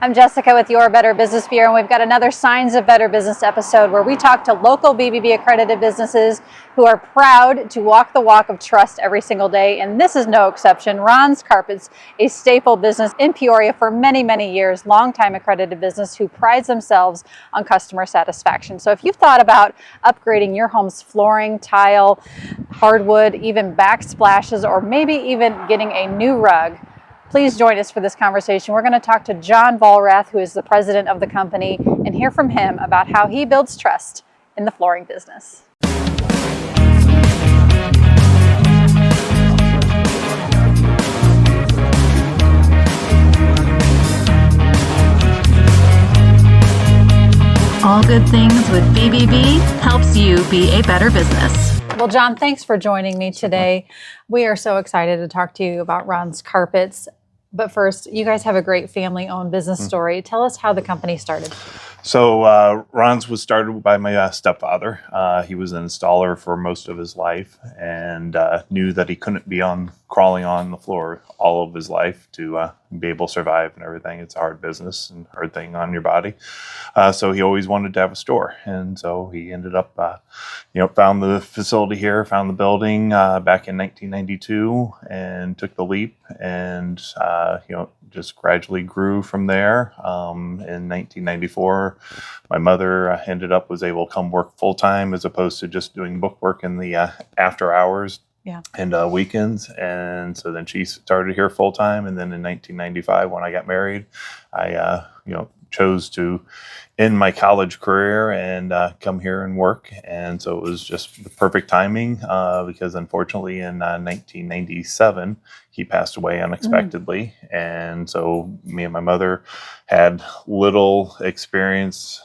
I'm Jessica with Your Better Business Bureau, and we've got another Signs of Better Business episode where we talk to local BBB accredited businesses who are proud to walk the walk of trust every single day, and this is no exception. Ron's Carpets, a staple business in Peoria for many, many years, longtime accredited business who prides themselves on customer satisfaction. So if you've thought about upgrading your home's flooring, tile, hardwood, even backsplashes, or maybe even getting a new rug, please join us for this conversation. We're going to talk to John Vollrath, who is the president of the company, and hear from him about how he builds trust in the flooring business. All good things with BBB helps you be a better business. Well, John, thanks for joining me today. We are so excited to talk to you about Ron's Carpets. But first, you guys have a great family-owned business story. Tell us how the company started. So Ron's was started by my stepfather. He was an installer for most of his life and knew that he couldn't be crawling on the floor all of his life to be able to survive and everything. It's a hard business and hard thing on your body. So he always wanted to have a store. And so he ended up, found the facility here, found the building back in 1992 and took the leap and, just gradually grew from there. In 1994, my mother was able to come work full time as opposed to just doing book work in the after hours. Yeah. And weekends. And so then she started here full time. And then in 1995, when I got married, I, chose to end my college career and come here and work. And so it was just the perfect timing because unfortunately in 1997, he passed away unexpectedly. And so me and my mother had little experience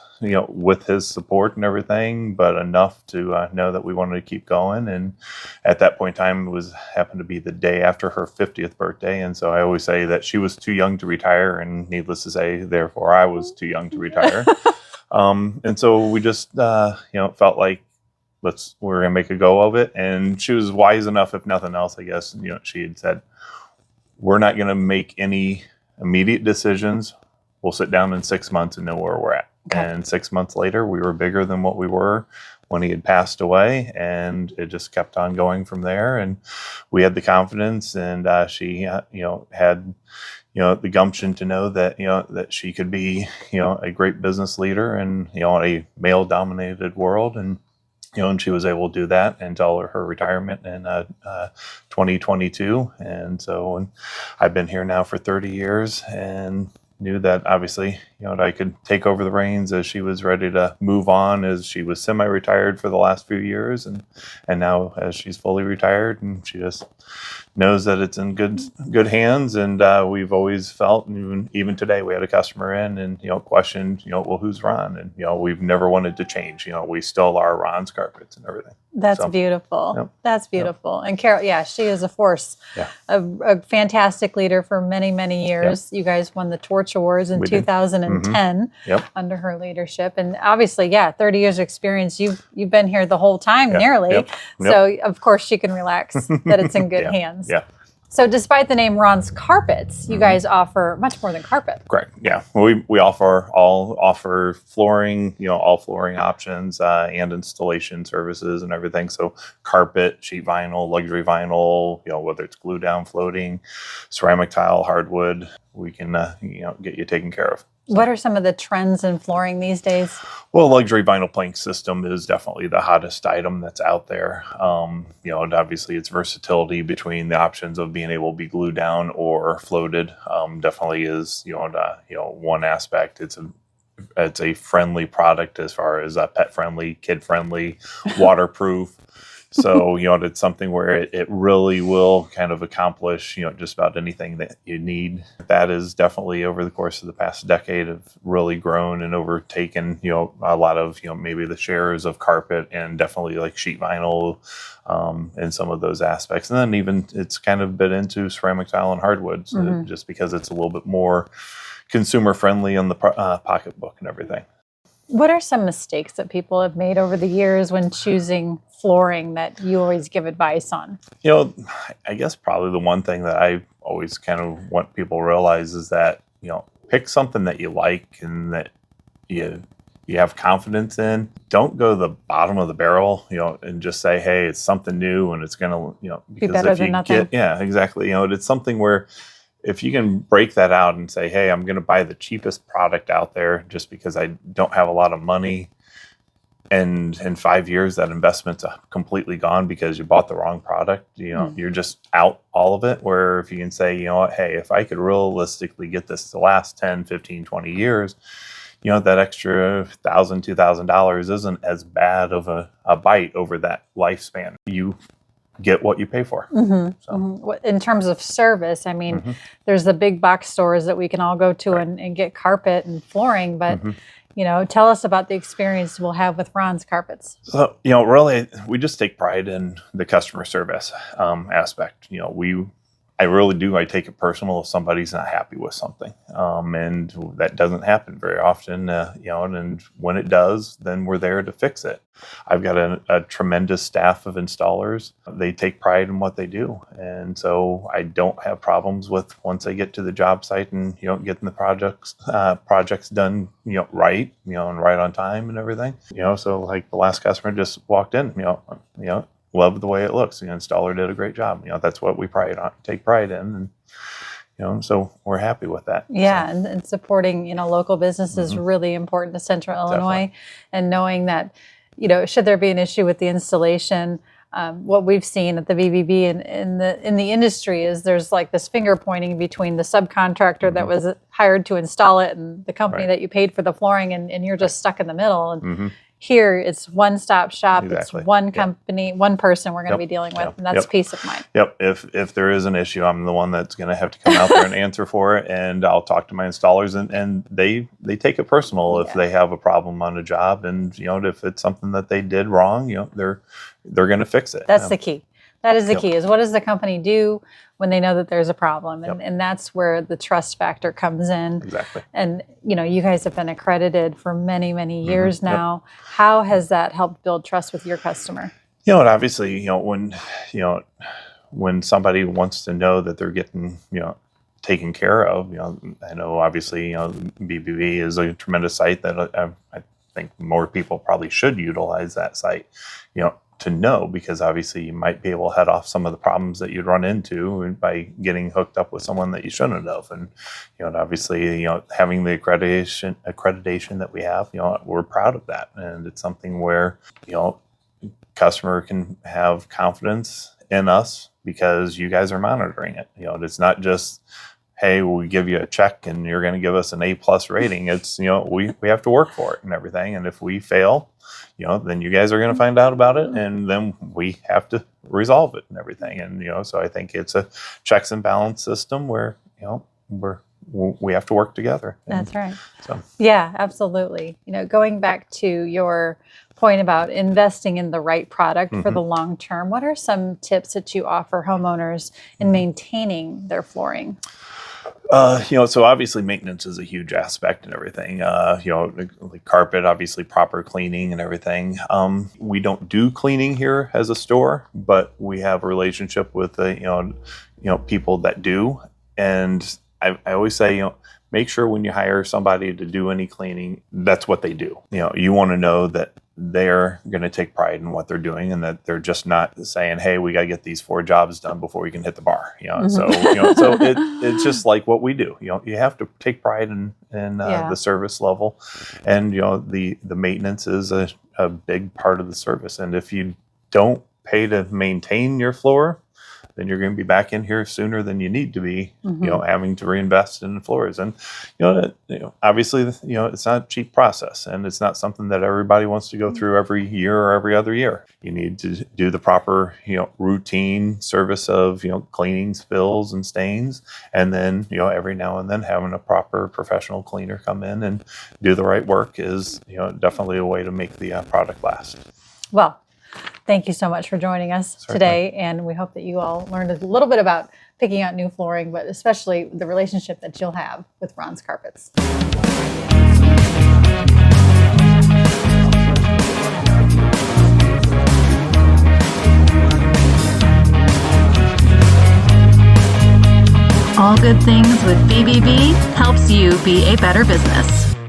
with his support and everything, but enough to know that we wanted to keep going. And at that point in time, it happened to be the day after her 50th birthday. And so I always say that she was too young to retire, and needless to say, therefore I was too young to retire. And so we just, felt like we're going to make a go of it. And she was wise enough, if nothing else, I guess, she had said, we're not going to make any immediate decisions. We'll sit down in 6 months and know where we're at. Okay. And 6 months later, we were bigger than what we were when he had passed away, and it just kept on going from there. And we had the confidence, and she, had, the gumption to know that, that she could be, a great business leader in, a male-dominated world, and and she was able to do that until her retirement in 2022. And so I've been here now for 30 years, and knew that obviously, that I could take over the reins as she was ready to move on, as she was semi-retired for the last few years, and now as she's fully retired, and she just knows that it's in good hands. And we've always felt, and even today, we had a customer in and questioned, well, who's Ron? And we've never wanted to change. We still are Ron's Carpets and everything. That's beautiful. Yep. That's beautiful. Yep. And Carol, she is a force, a fantastic leader for many, many years. Yep. You guys won the Torch Awards in 2010 under her leadership. And obviously, 30 years of experience. You've been here the whole time, nearly. Yep. So, of course, she can relax that it's in good hands. Yeah. So despite the name Ron's Carpets, you guys offer much more than carpet. Correct. Yeah. We offer flooring, all flooring options and installation services and everything. So carpet, sheet vinyl, luxury vinyl, whether it's glue down, floating, ceramic tile, hardwood, we can, get you taken care of. So. What are some of the trends in flooring these days? Well, luxury vinyl plank system is definitely the hottest item that's out there. And obviously its versatility between the options of being able to be glued down or floated definitely is, one aspect. It's a friendly product as far as pet friendly, kid friendly, waterproof. So, it's something where it really will kind of accomplish, just about anything that you need. That is definitely over the course of the past decade have really grown and overtaken, a lot of, maybe the shares of carpet and definitely like sheet vinyl and some of those aspects. And then even it's kind of bit into ceramic tile and hardwoods just because it's a little bit more consumer friendly on the pocketbook and everything. What are some mistakes that people have made over the years when choosing flooring that you always give advice on? I guess probably the one thing that I always kind of want people to realize is that, pick something that you like and that you have confidence in. Don't go to the bottom of the barrel, and just say, hey, it's something new and it's going to, Be better than nothing. Yeah, exactly. It's something where if you can break that out and say, hey, I'm going to buy the cheapest product out there just because I don't have a lot of money, and in 5 years that investment's completely gone because you bought the wrong product, you're just out all of it. Where if you can say, hey, if I could realistically get this to last 10, 15, 20 years, that extra $1,000, $2,000 isn't as bad of a bite over that lifespan. You get what you pay for. In terms of service, there's the big box stores that we can all go to and get carpet and flooring, but tell us about the experience we'll have with Ron's Carpets. So, really, we just take pride in the customer service aspect. I really do. I take it personal if somebody's not happy with something. And that doesn't happen very often, and when it does, then we're there to fix it. I've got a tremendous staff of installers. They take pride in what they do. And so I don't have problems with once I get to the job site and, getting the projects done, right, and right on time and everything. So like the last customer just walked in, loved the way it looks. The installer did a great job. That's what we take pride in, and so we're happy with that. Yeah, so. And supporting local business is really important to Central Illinois, and knowing that should there be an issue with the installation, what we've seen at the BBB and in the industry is there's like this finger pointing between the subcontractor that was hired to install it and the company that you paid for the flooring, and you're just stuck in the middle. And here, it's one-stop shop. Exactly. It's one company, one person we're going to be dealing with, and that's peace of mind. Yep. If there is an issue, I'm the one that's going to have to come out there and answer for it, and I'll talk to my installers, and they take it personal if they have a problem on a job, and if it's something that they did wrong, they're going to fix it. That's the key. That is the key. Is what does the company do when they know that there's a problem, and that's where the trust factor comes in. Exactly. And you guys have been accredited for many, many years now. How has that helped build trust with your customer? And obviously, when somebody wants to know that they're getting, taken care of, I know obviously, BBB is a tremendous site that I think more people probably should utilize that site, to know, because obviously you might be able to head off some of the problems that you'd run into by getting hooked up with someone that you shouldn't have. And, obviously, having the accreditation that we have, we're proud of that. And it's something where, customer can have confidence in us because you guys are monitoring it. It's not just, hey, we give you a check and you're going to give us an A+ rating. It's, we have to work for it and everything. And if we fail, then you guys are going to find out about it, and then we have to resolve it and everything. And, so I think it's a checks and balance system where, we have to work together. That's right. So. Yeah, absolutely. Going back to your point about investing in the right product for the long term, what are some tips that you offer homeowners in maintaining their flooring? So obviously maintenance is a huge aspect and everything. Like carpet, obviously proper cleaning and everything. We don't do cleaning here as a store, but we have a relationship with people that do. And I always say, make sure when you hire somebody to do any cleaning, that's what they do. You want to know that they're going to take pride in what they're doing, and that they're just not saying, hey, we got to get these 4 jobs done before we can hit the bar. So it's just like what we do. You have to take pride in the service level, and the maintenance is a big part of the service. And if you don't pay to maintain your floor, then you're going to be back in here sooner than you need to be, having to reinvest in the floors. And, obviously, it's not a cheap process, and it's not something that everybody wants to go through every year or every other year. You need to do the proper, routine service of, cleaning spills and stains. And then, every now and then having a proper professional cleaner come in and do the right work is, definitely a way to make the product last. Well, thank you so much for joining us today, and we hope that you all learned a little bit about picking out new flooring, but especially the relationship that you'll have with Ron's Carpets. All good things with BBB helps you be a better business.